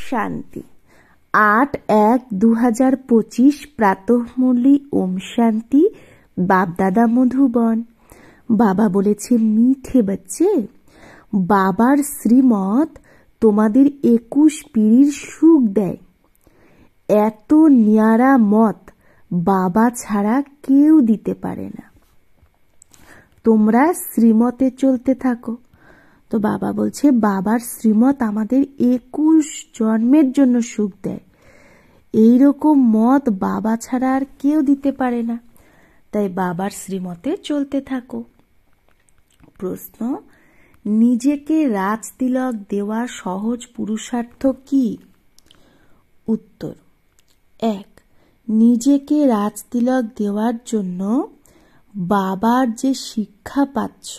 শান্তি। 8/1/2025 প্রাতঃমুরলি ওম শান্তি। বাপদাদা মধুবন। বাবা বলেছে, মিঠে বাচ্চে, বাবার শ্রীমত তোমাদের 21 পিঢ়ির সুখ দেয়। এত নিয়ারা মত বাবা ছাড়া কেউ দিতে পারে না। তোমরা শ্রীমতে চলতে থাকো। তো বাবা বলছে, বাবার শ্রীমত আমাদের 21 জন্মের জন্য সুখ দেয়। এইরকম মত বাবা ছাড়া আর কেউ দিতে পারে না। তাই বাবার শ্রীমতে চলতে থাকো। প্রশ্ন, নিজেকে রাজতিলক দেওয়ার সহজ পুরুষার্থ কি? উত্তর, 1. নিজেকে রাজতিলক দেওয়ার জন্য বাবার যে শিক্ষা পাচ্ছ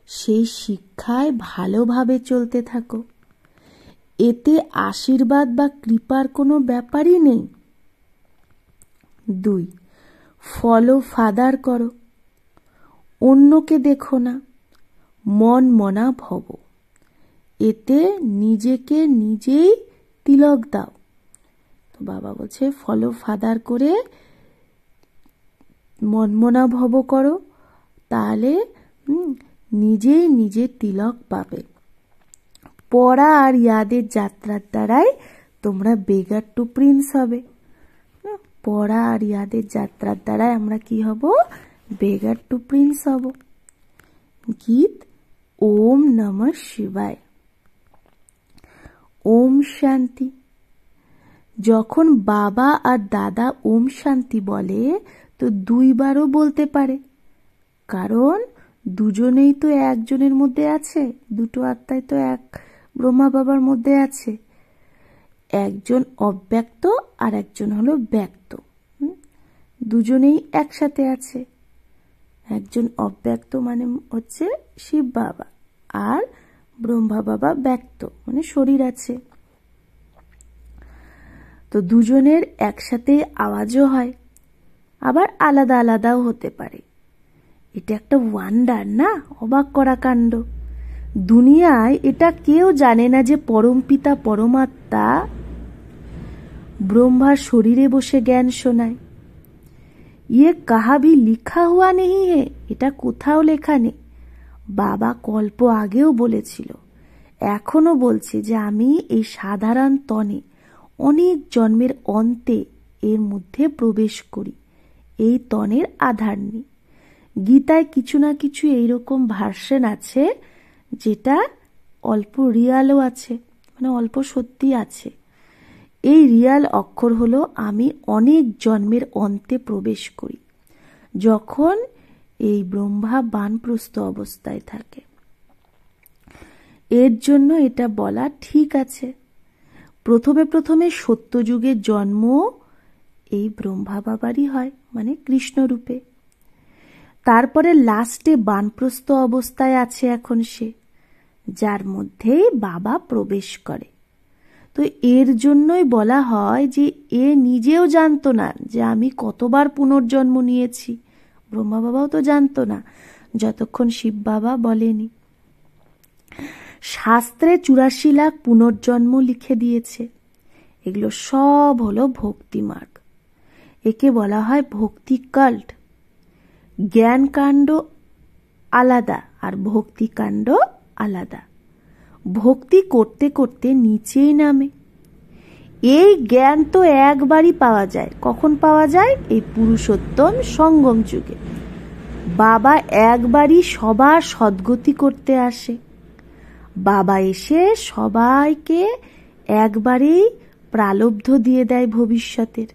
সেই শিক্ষায় ভালোভাবে চলতে থাকো। এতে আশীর্বাদ বা কৃপার কোনো ব্যাপারই নেই। 2. ফলো ফাদার করো, অন্যকে দেখো না, মন মনা ভব। এতে নিজেকে নিজেই তিলক দাও। তো বাবা বলছে, ফলো ফাদার করে মনমনা ভব করো, তাহলে নিজেই নিজে তিলক পাবে। পড়া আর ইয়াদের যাত্রার দ্বারাই তোমরা বেগার টু প্রিন্স হবে। পড়া আর ইয়াদের যাত্রার দ্বারাই আমরা কি হব? বেগার টু প্রিন্স হব। গীত ওম নমঃ শিবায়। ওম শান্তি। যখন বাবা আর দাদা ওম শান্তি বলে তো 2 বারও বলতে পারে, কারণ দুজনেই তো একজনের মধ্যে আছে। দুটো আত্মাই তো এক ব্রহ্মা বাবার মধ্যে আছে। একজন অব্যক্ত আর একজন হলো ব্যক্ত। দুজনেই একসাথে আছে। একজন অব্যক্ত মানে হচ্ছে শিব বাবা, আর ব্রহ্মা বাবা ব্যক্ত মানে শরীর আছে। তো দুজনের একসাথে আওয়াজও হয়, আবার আলাদা আলাদাও হতে পারে। এটা একটা ওয়ান্ডার না, অবাক করা কাণ্ড। দুনিয়ায় এটা কেউ জানে না যে পরমপিতা পরমাত্মা ব্রহ্মার শরীরে বসে জ্ঞান শোনায়। ইয়ে কাহা ভি লিখা হুয়া নেই হে, এটা কোথাও লেখা নেই। বাবা কল্প আগেও বলেছিল, এখনো বলছে যে আমি এই সাধারণ তনে অনেক জন্মের অন্তে এর মধ্যে প্রবেশ করি, এই তনের আধার নেই। গীতায় কিছু না কিছু এইরকম ভার্সন আছে যেটা অল্প রিয়ালও আছে, মানে অল্প সত্যি আছে। এই রিয়াল অক্ষর হলো আমি অনেক জন্মের অন্তে প্রবেশ করি, যখন এই ব্রহ্মা বানপ্রস্থ অবস্থায় থাকে। এর জন্য এটা বলা ঠিক আছে। প্রথমে সত্যযুগের জন্ম এই ব্রহ্মা বাবারই হয়, মানে কৃষ্ণ রূপে। তারপরে লাস্টে বানপ্রস্থ অবস্থায় আছে এখন সে, যার মধ্যেই বাবা প্রবেশ করে। তো এর জন্যই বলা হয় যে এ নিজেও জানতো না যে আমি কতবার পুনর্জন্ম নিয়েছি। ব্রহ্মা বাবাও তো জানতো না যতক্ষণ শিব বাবা বলেনি। শাস্ত্রে 84 লাখ পুনর্জন্ম লিখে দিয়েছে। এগুলো সব হলো ভক্তি মার্গ। একে বলা হয় ভক্তি কাল্ট। জ্ঞান কাণ্ড আলাদা আর ভক্তি কাণ্ড আলাদা। ভক্তি করতে করতে নিচেই নামে। এই জ্ঞান তো একবারই পাওয়া যায়। কখন পাওয়া যায়? এই পুরুষোত্তম সঙ্গম যুগে। বাবা একবারই সবার সদ্গতি করতে আসে। বাবা এসে সবাইকে একবারেই প্রালব্ধ দিয়ে দেয় ভবিষ্যতের।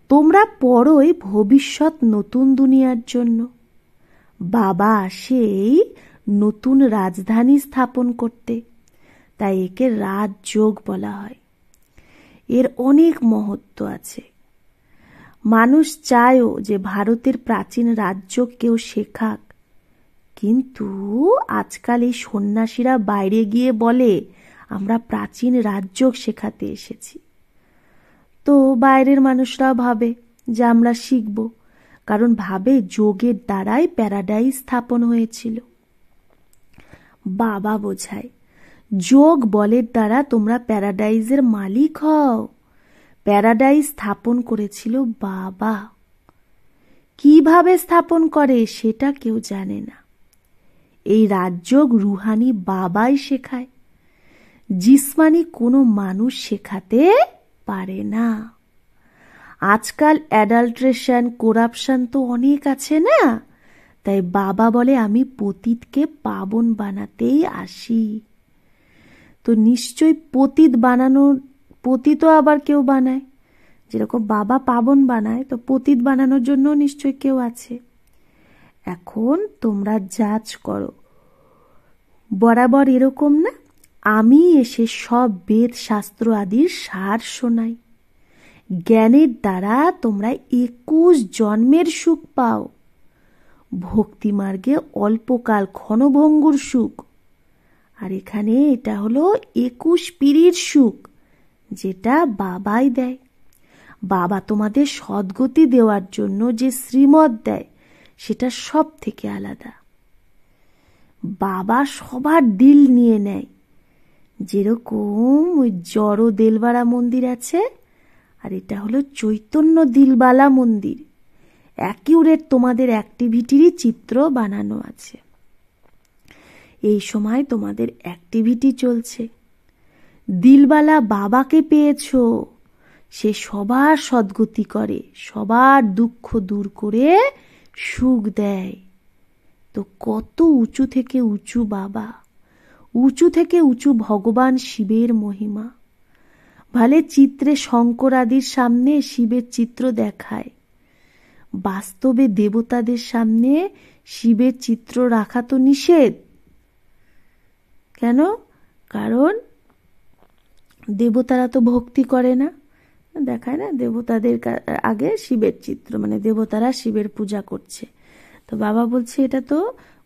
তোমরা পড়োই ভবিষ্যৎ নতুন দুনিয়ার জন্য। বাবা আসেই নতুন রাজধানী স্থাপন করতে, তাই একে রাজযোগ বলা হয়। এর অনেক মহত্ব আছে। মানুষ চায়ও যে ভারতের প্রাচীন রাজযোগ কেউ শেখাক, কিন্তু আজকাল এই সন্ন্যাসীরা বাইরে গিয়ে বলে আমরা প্রাচীন রাজযোগ শেখাতে এসেছি। তো বাইরের মানুষরা ভাবে যে আমরা শিখব, কারণ ভাবে যোগের দ্বারাই প্যারাডাইস স্থাপন হয়েছিল। বাবা বোঝায় যোগ বলের দ্বারা তোমরা প্যারাডাইজের মালিক হও। প্যারাডাইজ স্থাপন করেছিল বাবা। কিভাবে স্থাপন করে সেটা কেউ জানে না। এই রাজযোগ রুহানি বাবাই শেখায়, জিসমানি কোনো মানুষ শেখাতে পারে না। আজকাল অ্যাডাল্ট্রেশন, করাপশন তো অনেক আছে না, তাই বাবা বলে আমি পতিতকে পাবন বানাতেই আসি। তো নিশ্চয় পতিত বানানোর, পতিতও আবার কেউ বানায়, যেরকম বাবা পাবন বানায়, তো পতিত বানানোর জন্য নিশ্চয় কেউ আছে। এখন তোমরা জাজ করো, বরাবর এরকম না? আমি এসে সব বেদ শাস্ত্র আদির সার শোনাই। জ্ঞানের দ্বারা তোমরা 21 জন্মের সুখ পাও। ভক্তিমার্গে অল্পকাল ক্ষণভঙ্গুর সুখ, আর এখানে এটা হলো 21 পিঢ়ির সুখ, যেটা বাবাই দেয়। বাবা তোমাদের সদ্গতি দেওয়ার জন্য যে শ্রীমত দেয় সেটা সব থেকে আলাদা। বাবা সবার দিল নিয়ে নেয়। যেরকম ওই জড় দেলবাড়া মন্দির আছে, আর এটা হলো চৈতন্য দিলবালা মন্দির। অ্যাকিউরেট তোমাদের অ্যাক্টিভিটিরই চিত্র বানানো আছে। এই সময় তোমাদের অ্যাক্টিভিটি চলছে। দিলবালা বাবাকে পেয়েছো, সে সবার সদ্গতি করে, সবার দুঃখ দূর করে সুখ দেয়। তো কত উঁচু থেকে উঁচু বাবা, উঁচু থেকে উঁচু ভগবান শিবের মহিমা। ভালে চিত্রে শঙ্কর আদির সামনে শিবের চিত্র দেখায়, বাস্তবে দেবতাদের সামনে শিবের চিত্র রাখা তো নিষেধ। কেন? কারণ দেবতারা তো ভক্তি করে না, দেখায় না দেবতাদের আগে শিবের চিত্র, মানে দেবতারা শিবের পূজা করছে। তো বাবা বলছে এটা তো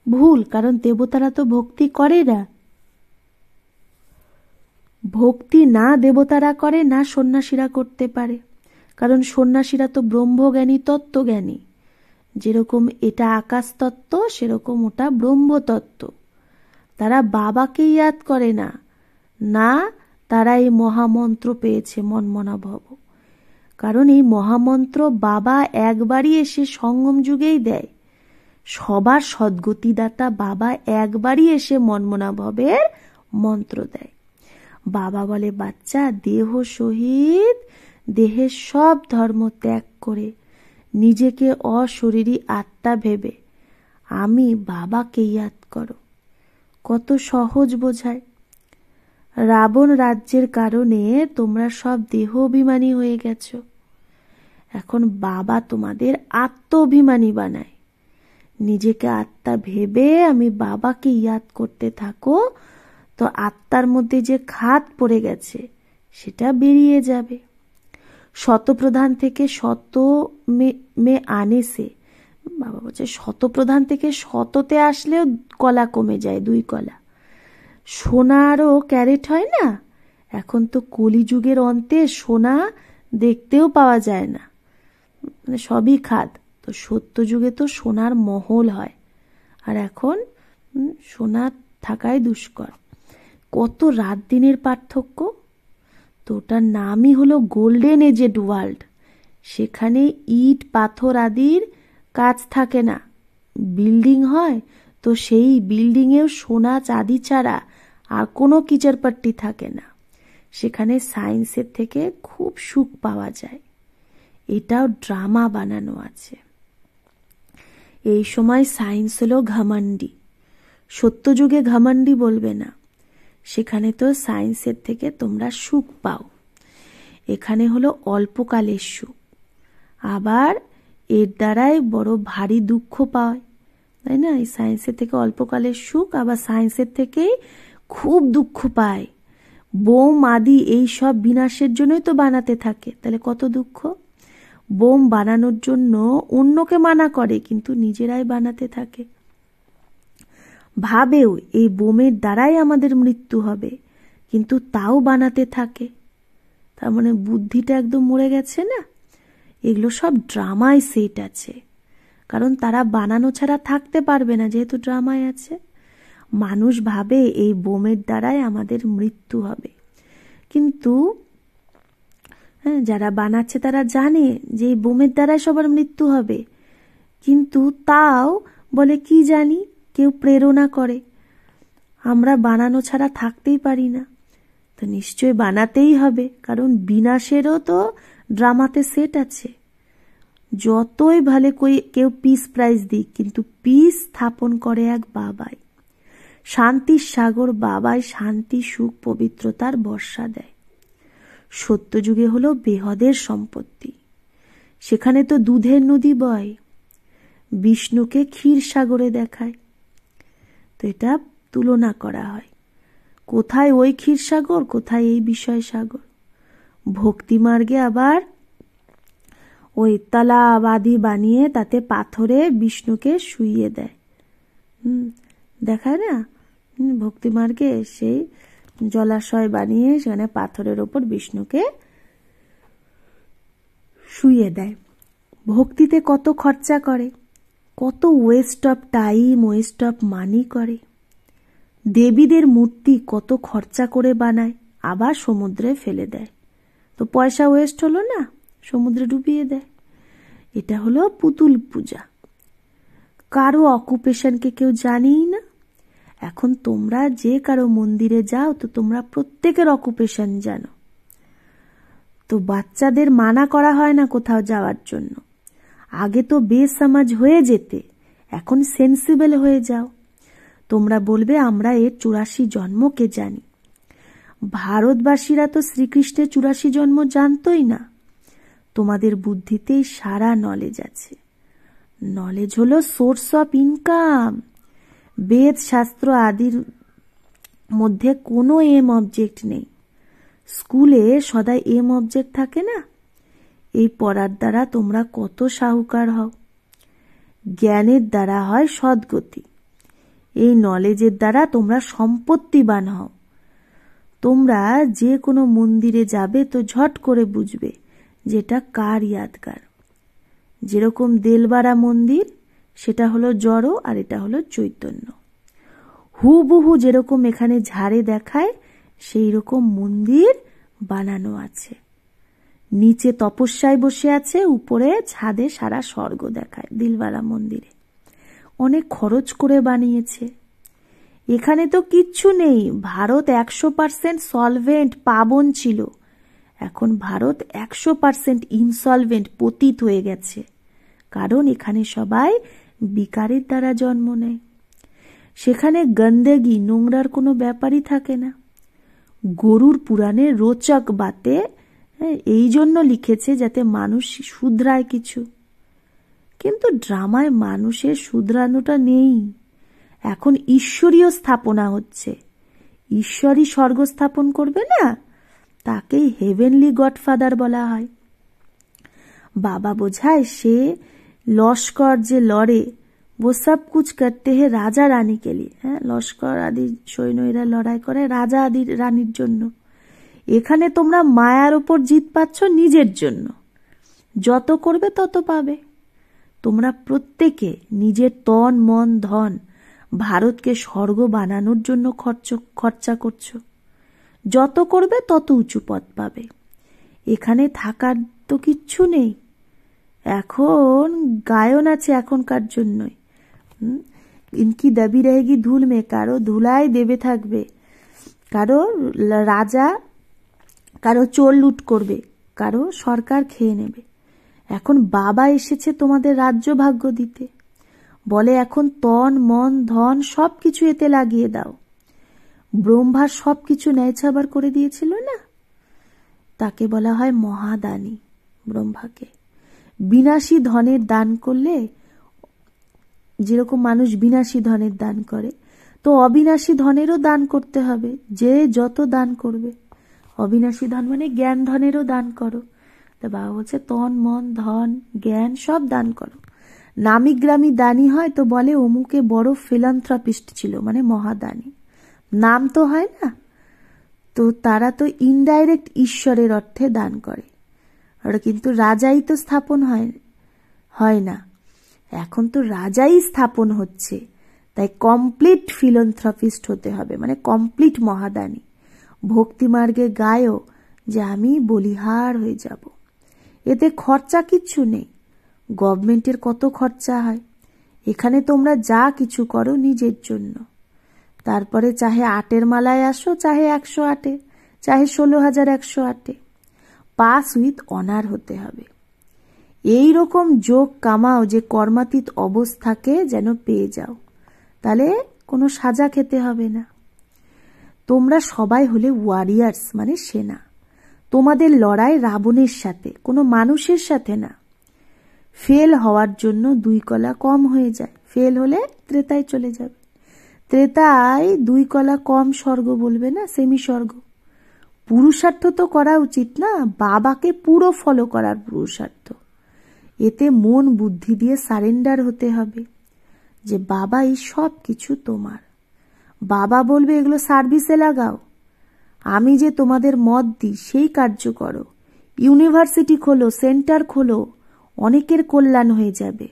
ভুল, কারণ দেবতারা তো ভক্তি করে না। ভক্তি না দেবতারা করে, না সন্ন্যাসীরা করতে পারে, কারণ সন্ন্যাসীরা তো ব্রহ্মজ্ঞানী, তত্ত্বজ্ঞানী। যেরকম এটা আকাশ তত্ত্ব, সেরকম ওটা ব্রহ্মতত্ত্ব। তারা বাবাকে ইয়াদ করে না, না তারা এই মহামন্ত্র পেয়েছে মনমনা ভব। কারণ এই মহামন্ত্র বাবা একবারই এসে সঙ্গম যুগেই দেয়। সবার সদ্গতিদাতা বাবা একবারই এসে মনমনা ভবের মন্ত্র দেয়। বাবা বলে, বাচ্চা দেহ সহিত দেহের সব ধর্ম ত্যাগ করে নিজেকে অশরীরী আত্মা ভেবে আমি বাবাকে ইয়াদ করো। কত সহজ বোঝায়। রাবণ রাজ্যের কারণে তোমরা সব দেহ অভিমানী হয়ে গেছো। এখন বাবা তোমাদের আত্ম অভিমানী বানায়। নিজেকে আত্মা ভেবে আমি বাবাকে ইয়াদ করতে থাকো, তো আত্মার মধ্যে যে খাত পড়ে গেছে সেটা বেরিয়ে যাবে। শতপ্রধান থেকে শত মে আনে সে, বাবা বলছে শতপ্রধান থেকে শততে আসলেও কলা কমে যায়, 2 কলা। সোনারও ক্যারেট হয় না, এখন তো কলিযুগের অন্তে সোনা দেখতেও পাওয়া যায় না, মানে সবই খাদ। তো সত্য যুগে তো সোনার মহল হয়, আর এখন সোনা থাকাই দুষ্কর। কত রাত দিনের পার্থক্য। তো ওটার নামই হলো গোল্ডেন এজেড ওয়ার্ল্ড। সেখানে ইট পাথর আদির কাজ থাকে না, বিল্ডিং হয়, তো সেই বিল্ডিংয়েও সোনা চাঁদি ছাড়া আর কোনো কিচারপাট্টি থাকে না। সেখানে সায়েন্সের থেকে খুব সুখ পাওয়া যায়। এটাও ড্রামা বানানো আছে। এই সময় সায়েন্স হলো ঘামান্ডি। সত্যযুগে ঘামান্ডি বলবে না, সেখানে তো সায়েন্সের থেকে তোমরা সুখ পাও। এখানে হলো অল্পকালের সুখ, আবার এর দ্বারাই বড় ভারী দুঃখ পায়, তাই না? এই সায়েন্সের থেকে অল্পকালের সুখ, আবার সায়েন্সের থেকেই খুব দুঃখ পায়। বোম আদি এই সব বিনাশের জন্যই তো বানাতে থাকে, তাহলে কত দুঃখ। বোম বানানোর জন্য অন্যকে মানা করে, কিন্তু নিজেরাই বানাতে থাকে। ভাবেও এই বোমের দ্বারাই আমাদের মৃত্যু হবে, কিন্তু তাও বানাতে থাকে। তার মানে বুদ্ধিটা একদম মরে গেছে না। এগুলো সব ড্রামায় সেট আছে, কারণ তারা বানানো ছাড়া থাকতে পারবে না, যেহেতু ড্রামায় আছে। মানুষ ভাবে এই বোমের দ্বারাই আমাদের মৃত্যু হবে, কিন্তু যারা বানাচ্ছে তারা জানে যে এই বোমের দ্বারাই সবার মৃত্যু হবে, কিন্তু তাও বলে কি জানি, কেউ প্রেরণা করে। আমরা বানানো ছাড়া থাকতেই পারি না, তো নিশ্চয় বানাতেই হবে, কারণ বিনাশেরও তো ড্রামাতে সেট আছে। যতই ভালো কেউ পিস প্রাইজ দিক, কিন্তু পিস স্থাপন করে এক বাবাই, শান্তির সাগর বাবাই শান্তি সুখ পবিত্রতার বর্ষা দেয়। সত্যযুগে হলো বেহদের সম্পত্তি, সেখানে তো দুধের নদী বয়, বিষ্ণুকে ক্ষীর সাগরে দেখায়, তো এটা তুলনা করা হয়, কোথায় ওই ক্ষীর সাগর, কোথায় এই বিষয় সাগর। ভক্তি মার্গে আবার ওই তালাব আদি বানিয়ে তাতে পাথরে বিষ্ণুকে শুইয়ে দেয়, দেখায় না ভক্তি মার্গে, সেই জলাশয় বানিয়ে সেখানে পাথরের ওপর বিষ্ণুকে শুইয়ে দেয়। ভক্তিতে কত খরচা করে, কত West of time, West of money করে। দেবীদের মূর্তি কত খরচা করে বানায়, আবার সমুদ্রে ফেলে দেয়, তো পয়সা ওয়েস্ট হলো না, সমুদ্রে ডুবিয়ে দেয়। এটা হলো পুতুল পূজা। কারো অকুপেশনকে কেউ জানেই না। এখন তোমরা যে কারো মন্দিরে যাও, তো তোমরা প্রত্যেকের অকুপেশন জানো, তো বাচ্চাদের মানা করা হয় না কোথাও যাওয়ার জন্য। আগে তো বেসমাজ হয়ে যেতে, এখন সেন্সিবল হয়ে যাও। তোমরা বলবে আমরা এর 84 জন্মকে জানি। ভারতবাসীরা তো শ্রীকৃষ্ণের 84 জন্ম জানতই না। তোমাদের বুদ্ধিতেই সারা নলেজ আছে। নলেজ হলো সোর্স অফ ইনকাম। বেদ শাস্ত্র আদির মধ্যে কোনো এম অবজেক্ট নেই। স্কুলে সদাই এম অবজেক্ট থাকে না। এই পড়ার দ্বারা তোমরা কত সাহুকার হও। জ্ঞানের দ্বারা হয় সদ্গতি। এই নলেজের দ্বারা তোমরা সম্পত্তিবান হও। তোমরা যে কোনো মন্দিরে যাবে তো ঝট করে বুঝবে যেটা কার ইয়াদগার। যেরকম দেলবাড়া মন্দির, সেটা হলো জড় আর এটা হলো চৈতন্য। হুবহু যেরকম এখানে ঝাড়ে দেখায়, সেই রকম মন্দির বানানো আছে। নিচে তপস্যায় বসে আছে, উপরে ছাদে সারা স্বর্গ দেখায়। দিলবাড়া মন্দিরে অনেক খরচ করে বানিয়েছে। এখানে তো কিচ্ছু নেই। ভারত 100% সলভেন্ট পাবন ছিল, এখন ভারত 100% ইনসলভেন্ট পতিত হয়ে গেছে। কারণ এখানে সবাই বিকারের দ্বারা জন্ম নেয়। সেখানে গন্দেগি, নোংরার কোনো ব্যাপারই থাকে না। গরুর পুরাণে রোচক বাতে এই জন্য লিখেছে যাতে মানুষ শুধরায় কিছু, কিন্তু ড্রামায় মানুষের শুধরানোটা নেই। এখন ঈশ্বরীয় স্থাপনা হচ্ছে। ঈশ্বরই স্বর্গ স্থাপন করবে না, তাকেই হেভেনলি গডফাদার বলা হয়। বাবা বোঝায় সে লস্কর যে লড়ে, वो सब कुछ करते हैं রাজা রানী কে লিয়ে। হ্যাঁ, লস্কর আদি সৈন্যরা লড়াই করে রাজা আদি রানীর জন্য। এখানে তোমরা মায়ার উপর জিত পাচ্ছ নিজের জন্য। যত করবে তত পাবে। তোমরা প্রত্যেকে নিজের তন মন ধন ভারতকে স্বর্গ বানানোর জন্য খরচা করছো। যত করবে তত উঁচু পদ পাবে। এখানে থাকার তো কিচ্ছু নেই। এখন গায়ন আছে এখনকার জন্যই। ইনকি দাবি रहेगी ধুল মে, কারো ধুলায় দেবে থাকবে, কারো রাজা, কারো চোর লুট করবে, কারো সরকার খেয়ে নেবে। এখন বাবা এসেছে তোমাদের রাজ্য ভাগ্য দিতে। বলে এখন তন মন ধন সবকিছু এতে লাগিয়ে দাও। ব্রহ্মা সবকিছু ন্যায়ছাবার করে দিয়েছিল না, তাকে বলা হয় মহাদানী। ব্রহ্মাকে বিনাশী ধনের দান করলে, যেরকম মানুষ বিনাশী ধনের দান করে, তো অবিনাশী ধনেরও দান করতে হবে। যে যত দান করবে, অবিনাশী ধন মানে জ্ঞান ধনেরও দান করো। তা বাবা বলছে তন মন ধন জ্ঞান সব দান করো। নামি গ্রামী দানী হয় তো বলে অমুকে বড় ফিলান্থ্রাপিস্ট ছিল, মানে মহাদানী। নাম তো হয় না, তো তারা তো ইনডাইরেক্ট ঈশ্বরের অর্থে দান করে। আর কিন্তু রাজাই তো স্থাপন হয় না। এখন তো রাজাই স্থাপন হচ্ছে, তাই কমপ্লিট ফিলন্থ্রপিস্ট হতে হবে, মানে কমপ্লিট মহাদানী। ভক্তিমার্গে গায়ও যে আমি বলিহার হয়ে যাব। এতে খরচা কিচ্ছু নেই। গভর্নমেন্টের কত খরচা হয়, এখানে তোমরা যা কিছু করো নিজের জন্য। তারপরে চাহে 8 মালায় আসো, চাহে 108, চাহে 16,108, পাস উইথ অনার হতে হবে। এই রকম যোগ কামাও যে কর্মাতীত অবস্থাকে যেন পেয়ে যাও, তাহলে কোনো সাজা খেতে হবে না। তোমরা সবাই হলে ওয়ারিয়ার্স, মানে সেনা। তোমাদের লড়াই রাবণের সাথে, কোনো মানুষের সাথে না। ফেল হওয়ার জন্য 2 কলা কম হয়ে যায়। ফেল হলে ত্রেতায় চলে যাবে। ত্রেতায় 2 কলা কম স্বর্গ বলবে না, সেমি স্বর্গ। পুরুষার্থ তো করা উচিত না, বাবাকে পুরো ফলো করার পুরুষার্থ। এতে মন বুদ্ধি দিয়ে সারেন্ডার হতে হবে যে বাবা এই সব কিছু তোমার। বাবা বলবে এগুলো সার্ভিসে লাগাও, আমি যে তোমাদের মত দিই সেই কার্য করো। ইউনিভার্সিটি খোলো, সেন্টার খোলো, অনেকের কল্যাণ হয়ে যাবে।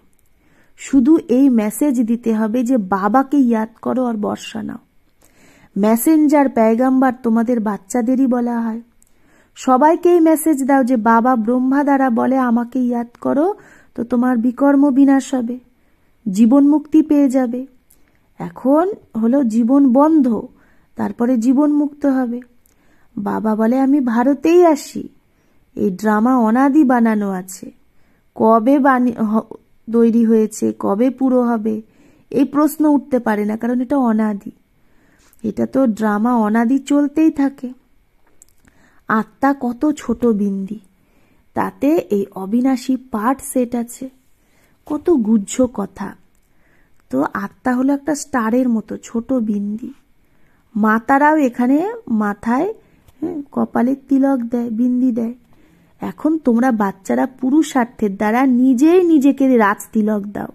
শুধু এই মেসেজ দিতে হবে যে বাবাকে ইয়াদ করো আর বর্ষা নাও। মেসেঞ্জার, পেগাম্বার তোমাদের বাচ্চাদেরই বলা হয়। সবাইকে এই মেসেজ দাও যে বাবা ব্রহ্মা দ্বারা বলে আমাকে ইয়াদ করো, তো তোমার বিকর্ম বিনাশ হবে, জীবন মুক্তি পেয়ে যাবে। এখন হলো জীবন বন্ধ, তারপরে জীবন মুক্ত হবে। বাবা বলে আমি ভারতেই আসি, এই ড্রামা অনাদি বানানো আছে, কবে তৈরি হয়েছে, কবে পুরো হবে এই প্রশ্ন উঠতে পারে না, কারণ এটা অনাদি। এটা তো ড্রামা অনাদি চলতেই থাকে। আত্মা কত ছোট বিন্দি, তাতে এই অবিনাশী পার্ট সেট আছে, কত গুহ্য কথা। তো আত্মা হলো একটা স্টারের মতো ছোট বিন্দি। মাতারাও এখানে মাথায় কপালে তিলক দেয়, বিন্দি দেয়। এখন তোমরা বাচ্চারা পুরুষার্থের দ্বারা নিজেই নিজেকে রাজ তিলক দাও।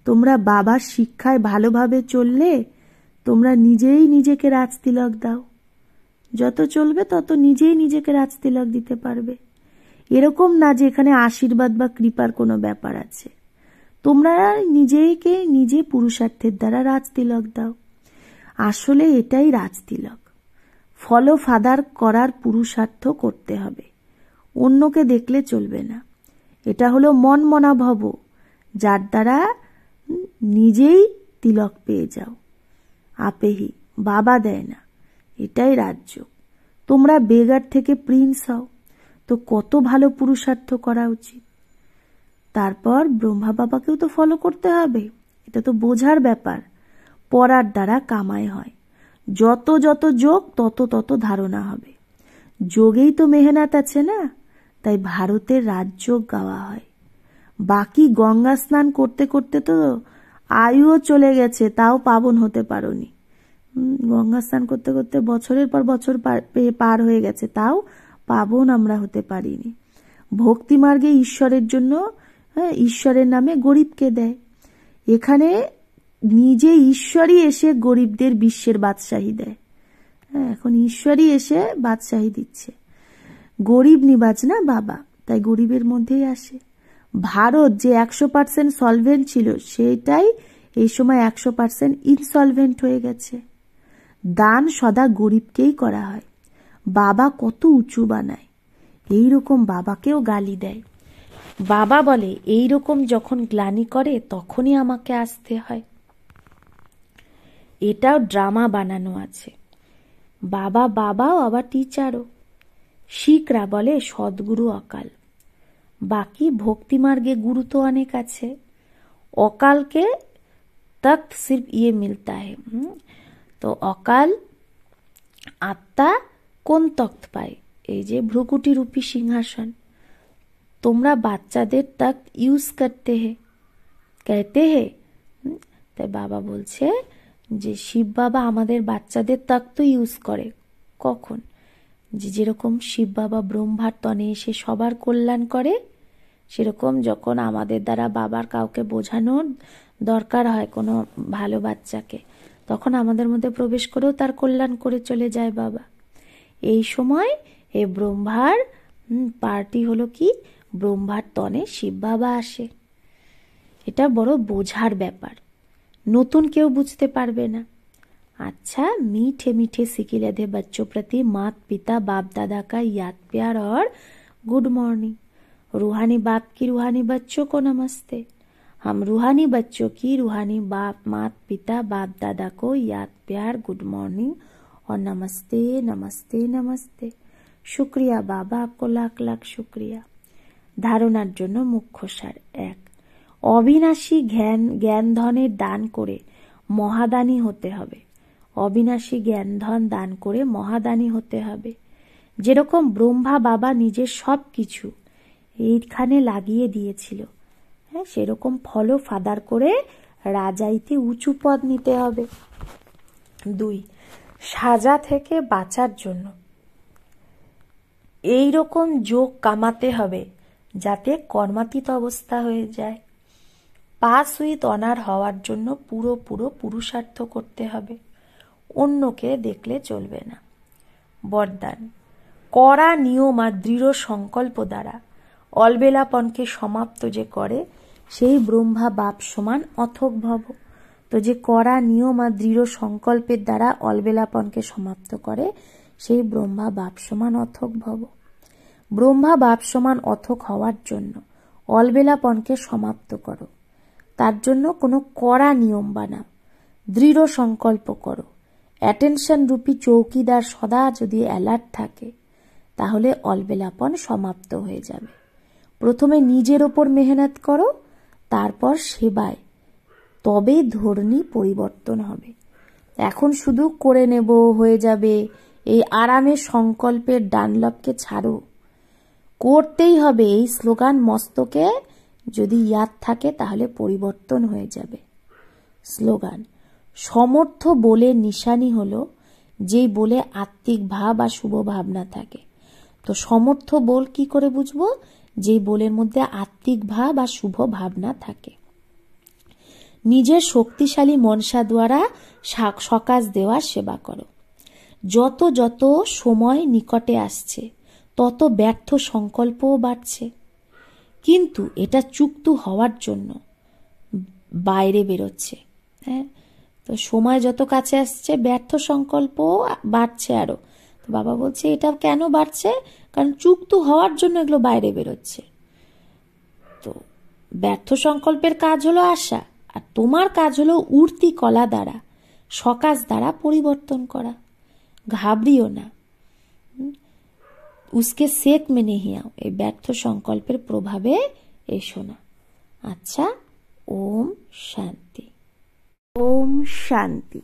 তোমরা বাবার শিক্ষায় ভালোভাবে চললে তোমরা নিজেই নিজেকে রাজ তিলক দাও। যত চলবে তত নিজেই নিজেকে রাজ তিলক দিতে পারবে। এরকম না যে এখানে আশীর্বাদ বা কৃপার কোনো ব্যাপার আছে। তোমরা নিজেকে নিজে পুরুষার্থের দ্বারা রাজ তিলক দাও। আসলে এটাই রাজ তিলক। ফলো ফাদার করার পুরুষার্থ করতে হবে, অন্যকে দেখলে চলবে না। এটা হলো মন মনা ভব, যার দ্বারা নিজেই তিলক পেয়ে যাও। আপেহি, বাবা দেয় না, এটাই রাজ্য। তোমরা বেগার থেকে প্রিন্স হও, তো কত ভালো পুরুষার্থ করা উচিত। তারপর ব্রহ্মা বাবাকেও তো ফলো করতে হবে, এটা তো বোঝার ব্যাপার। পড়ার দ্বারা কামাই হয়, যত যত যোগ তত তত ধারণা হবে। যোগেই তো মেহনত আছে না, তাই ভারতের রাজযোগ গাওয়া হয়। বাকি গঙ্গা স্নান করতে করতে তো আয়ুও চলে গেছে, তাও পাবন হতে পারোনি। গঙ্গা স্নান করতে করতে বছরের পর বছর পার হয়ে গেছে, তাও পাবন আমরা হতে পারিনি। ভক্তি মার্গে ঈশ্বরের জন্য, ঈশ্বরের নামে গরিবকে দেয়। এখানে নিজে ঈশ্বরই এসে গরিবদের বিশ্বের বাদশাহী দেয়। এখন ঈশ্বরই এসে বাদশাহী দিচ্ছে। গরিব নিবাজ না বাবা, তাই গরিবের মধ্যেই আসে। ভারত যে 100% সলভেন্ট ছিল, সেটাই এই সময় 100% ইনসলভেন্ট হয়ে গেছে। দান সদা গরিবকেই করা হয়। বাবা কত উঁচু বানায়, এইরকম বাবাকেও গালি দেয়। বাবা বলে এইরকম যখন গ্লানি করে তখনই আমাকে আসতে হয়। এটাও ড্রামা বানানো আছে। বাবা বাবাও আবার টিচারও। শিখরা বলে সদ্গুরু অকাল। বাকি ভক্তিমার্গে গুরু তো অনেক আছে। অকালকে তখ্ত সির্ফ ইয়ে মিলতা है। তো অকাল আত্মা কোন তখ্ত পায়? এই যে ভ্রুকুটি রূপী সিংহাসন। তোমরা বাচ্চাদের তখ্ত ইউজ করতে হে, कहते हैं। তাই বাবা বলছে যে শিব বাবা আমাদের বাচ্চাদের তখ্ত ইউজ করে। কখন? যেরকম শিব বাবা ব্রহ্মার তনে এসে সবার কল্যাণ করে, সেরকম যখন আমাদের দ্বারা বাবার কাউকে বোঝানোর দরকার হয় কোনো ভালো বাচ্চাকে, তখন আমাদের মধ্যে প্রবেশ করেও তার কল্যাণ করে চলে যায় বাবা। এই সময় এই ব্রহ্মার পার্টি হলো কি, ব্রহ্মার তনে শিব বাবা আসে। এটা বড় বোঝার ব্যাপার। নতুন কেউ বুঝতে পারবে না। अच्छा, मीठे मीठे सिकिलधे बच्चों प्रति माता पिता बाप दादा का याद प्यार और गुड मॉर्निंग। रूहानी बाप की रूहानी बच्चों को नमस्ते। हम रूहानी बच्चों की रूहानी बाप माता पिता बाप दादा को याद प्यार गुड मॉर्निंग और नमस्ते नमस्ते नमस्ते। शुक्रिया बाबा, आपको लाख लाख शुक्रिया। धारणार जन्य मुख्य सार। 1, অবিনাশী জ্ঞান ধনের দান করে মহাদানী হতে হবে। অবিনাশী জ্ঞান ধন দান করে মহাদানী হতে হবে। যেরকম ব্রহ্মা বাবা নিজের সবকিছু এইখানে লাগিয়ে দিয়েছিল, হ্যাঁ, সেরকম ফলো ফাদার করে রাজাইতে উঁচু পদ নিতে হবে। 2, সাজা থেকে বাঁচার জন্য এই রকম যোগ কামাতে হবে যাতে কর্মাতীত অবস্থা হয়ে যায়। পাস উইথ অনার হওয়ার জন্য পুরো পুরুষার্থ করতে হবে। অন্যকে দেখলে চলবে না। বরদান, কড়া নিয়ম আর দৃঢ় সংকল্প দ্বারা অলবেলাপনকে সমাপ্ত যে করে সেই ব্রহ্মা বাপ সমান অথক ভব। তো যে কড়া নিয়ম আর দৃঢ় সংকল্পের দ্বারা অলবেলাপনকে সমাপ্ত করে সেই ব্রহ্মা বাপ সমান অথক ভব। ব্রহ্মা বাপ সমান অথক হওয়ার জন্য অলবেলাপনকে সমাপ্ত করো। তার জন্য কোনো কড়া নিয়ম বানাও, দৃঢ় সংকল্প করো। অ্যাটেনশন রূপী চৌকিদার সদা যদি অ্যালার্ট থাকে তাহলে অলবেলাপন সমাপ্ত হয়ে যাবে। প্রথমে নিজের ওপর মেহনত করো, তারপর সেবায়, তবে ধর্মী পরিবর্তন হবে। এখন শুধু করে নেব, হয়ে যাবে, এই আরামের সংকল্পের ডানলপকে ছাড়ো। করতেই হবে এই স্লোগান মস্তকে যদি ইয়াদ থাকে তাহলে পরিবর্তন হয়ে যাবে। স্লোগান, সমর্থ বলে নিশানি হলো যেই বলে আত্মিক ভাব আর শুভ ভাবনা থাকে। তো সমর্থ বল কি করে বুঝবো? যেই বলের মধ্যে আত্মিক ভাব আর শুভ ভাবনা থাকে। নিজের শক্তিশালী মনসা দ্বারা সকাশ দেওয়ার সেবা করো। যত যত সময় নিকটে আসছে তত ব্যর্থ সংকল্পও বাড়ছে, কিন্তু এটা চুক্ত হওয়ার জন্য বাইরে বেরোচ্ছে। হ্যাঁ, তো সময় যত কাছে আসছে ব্যর্থ সংকল্প বাড়ছে আরো। তো বাবা বলছে এটা কেন বাড়ছে? কারণ চুক্ত হওয়ার জন্য এগুলো বাইরে বেরোচ্ছে। তো ব্যর্থ সংকল্পের কাজ হলো আশা, আর তোমার কাজ হলো উর্তি কলা দ্বারা, সকাশ দ্বারা পরিবর্তন করা। ঘাবড়িও না, উসকে সেক মেনে হিয়াও, এই ব্যর্থ সংকল্পের প্রভাবে এসো না। আচ্ছা, ওম শান্তি। ওম শান্তি।